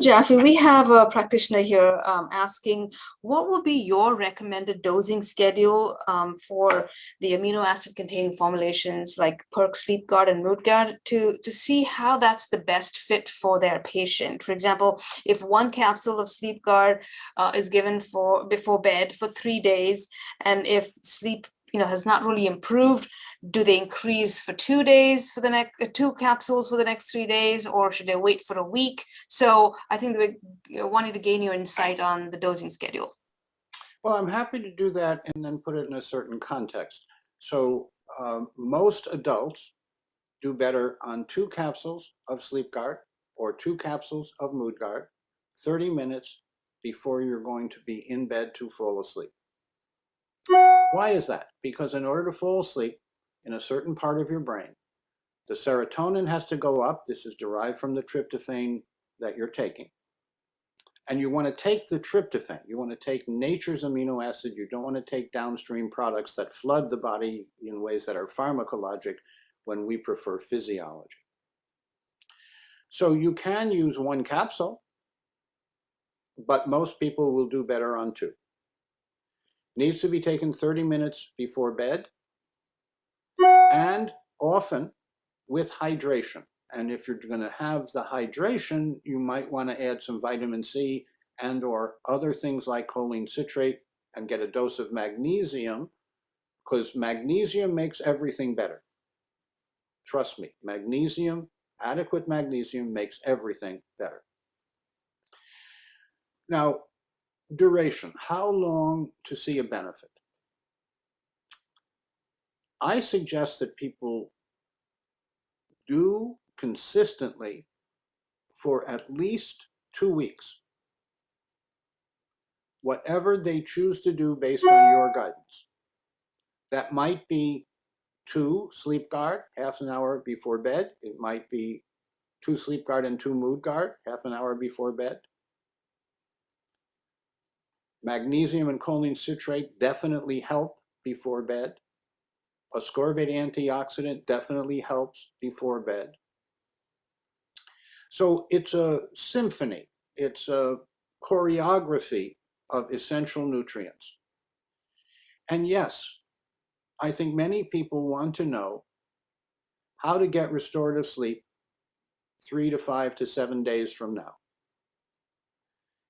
Jaffe, we have a practitioner here asking, what would be your recommended dosing schedule for the amino acid containing formulations like PERQ, Sleep Guard, and Mood Guard to see how that's the best fit for their patient? For example, if one capsule of Sleep Guard is given for before bed for 3 days, and if sleep has not really improved, do they increase for 2 days for the next two capsules for the next 3 days, or should they wait for a week? So I think we wanted to gain your insight on the dosing schedule. Well, I'm happy to do that and then put it in a certain context. So most adults do better on 2 capsules of Sleep Guard or 2 capsules of Mood Guard 30 minutes before you're going to be in bed to fall asleep. Why is that? Because in order to fall asleep in a certain part of your brain, the serotonin has to go up. This is derived from the tryptophan that you're taking. And you want to take the tryptophan. You want to take nature's amino acid. You don't want to take downstream products that flood the body in ways that are pharmacologic when we prefer physiology. So you can use 1 capsule, but most people will do better on 2. Needs to be taken 30 minutes before bed and often with hydration. And if you're going to have the hydration, you might want to add some vitamin C and or other things like choline citrate and get a dose of magnesium, because magnesium makes everything better. Trust me, magnesium, adequate magnesium makes everything better. Now, duration, how long to see a benefit? I suggest that people do consistently for at least 2 weeks, whatever they choose to do based on your guidance. That might be 2 Sleep Guard, half an hour before bed. It might be 2 Sleep Guard and 2 Mood Guard, half an hour before bed. Magnesium and choline citrate definitely help before bed. Ascorbate antioxidant definitely helps before bed. So it's a symphony. It's a choreography of essential nutrients. And yes, I think many people want to know how to get restorative sleep 3 to 5 to 7 days from now.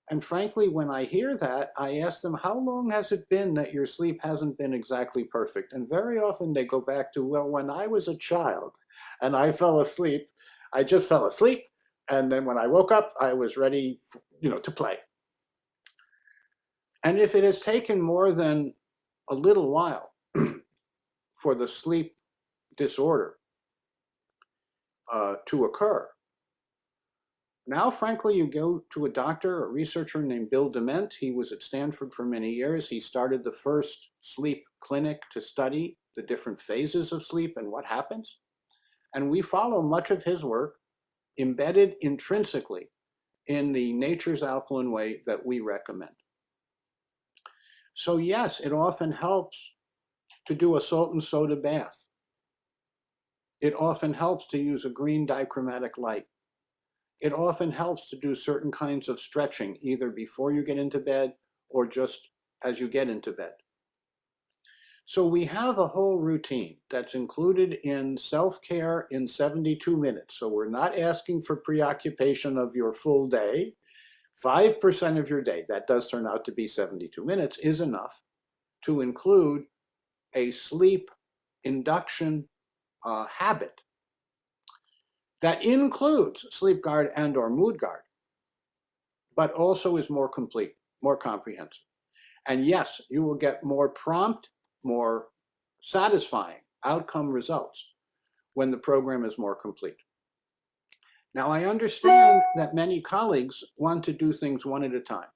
And frankly, when I hear that, I ask them, how long has it been that your sleep hasn't been exactly perfect? And very often they go back to, well, when I was a child and I fell asleep, I just fell asleep. And then when I woke up, I was ready, to play. And if it has taken more than a little while for the sleep disorder to occur, now, frankly, you go to a doctor, a researcher named Bill Dement. He was at Stanford for many years. He started the first sleep clinic to study the different phases of sleep and what happens. And we follow much of his work embedded intrinsically in the Nature's Alkaline Way that we recommend. So yes, it often helps to do a salt and soda bath. It often helps to use a green dichromatic light. It often helps to do certain kinds of stretching, either before you get into bed or just as you get into bed. So we have a whole routine that's included in self-care in 72 minutes. So we're not asking for preoccupation of your full day. 5% of your day, that does turn out to be 72 minutes, is enough to include a sleep induction habit that includes Sleep Guard and or Mood Guard, but also is more complete, more comprehensive. And yes, you will get more prompt, more satisfying outcome results when the program is more complete. Now, I understand that many colleagues want to do things one at a time.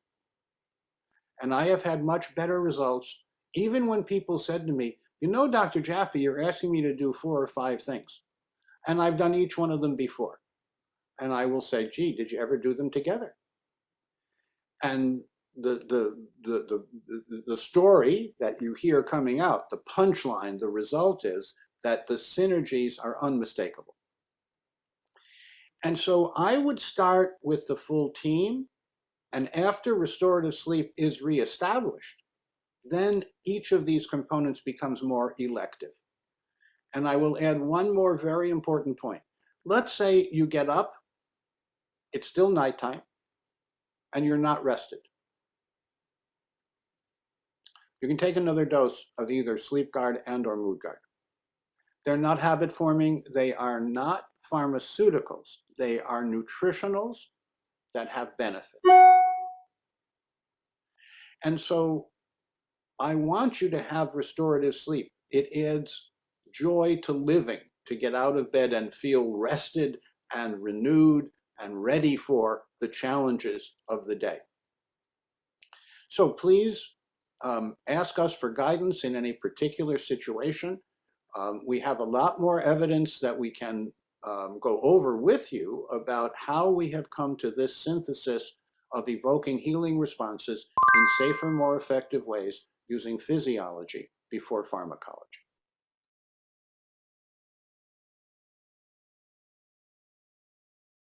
And I have had much better results, even when people said to me, Dr. Jaffe, you're asking me to do 4 or 5 things. And I've done each one of them before. And I will say, gee, did you ever do them together? And the story that you hear coming out, the punchline, the result is that the synergies are unmistakable. And so I would start with the full team, and after restorative sleep is reestablished, then each of these components becomes more elective. And I will add one more very important point. Let's say you get up, it's still nighttime, and you're not rested. You can take another dose of either sleep guard and or mood guard. They're not habit forming. They are not pharmaceuticals. They are nutritionals that have benefits. And so I want you to have restorative sleep. It adds joy to living, to get out of bed and feel rested and renewed and ready for the challenges of the day. So please ask us for guidance in any particular situation. We have a lot more evidence that we can go over with you about how we have come to this synthesis of evoking healing responses in safer, more effective ways using physiology before pharmacology.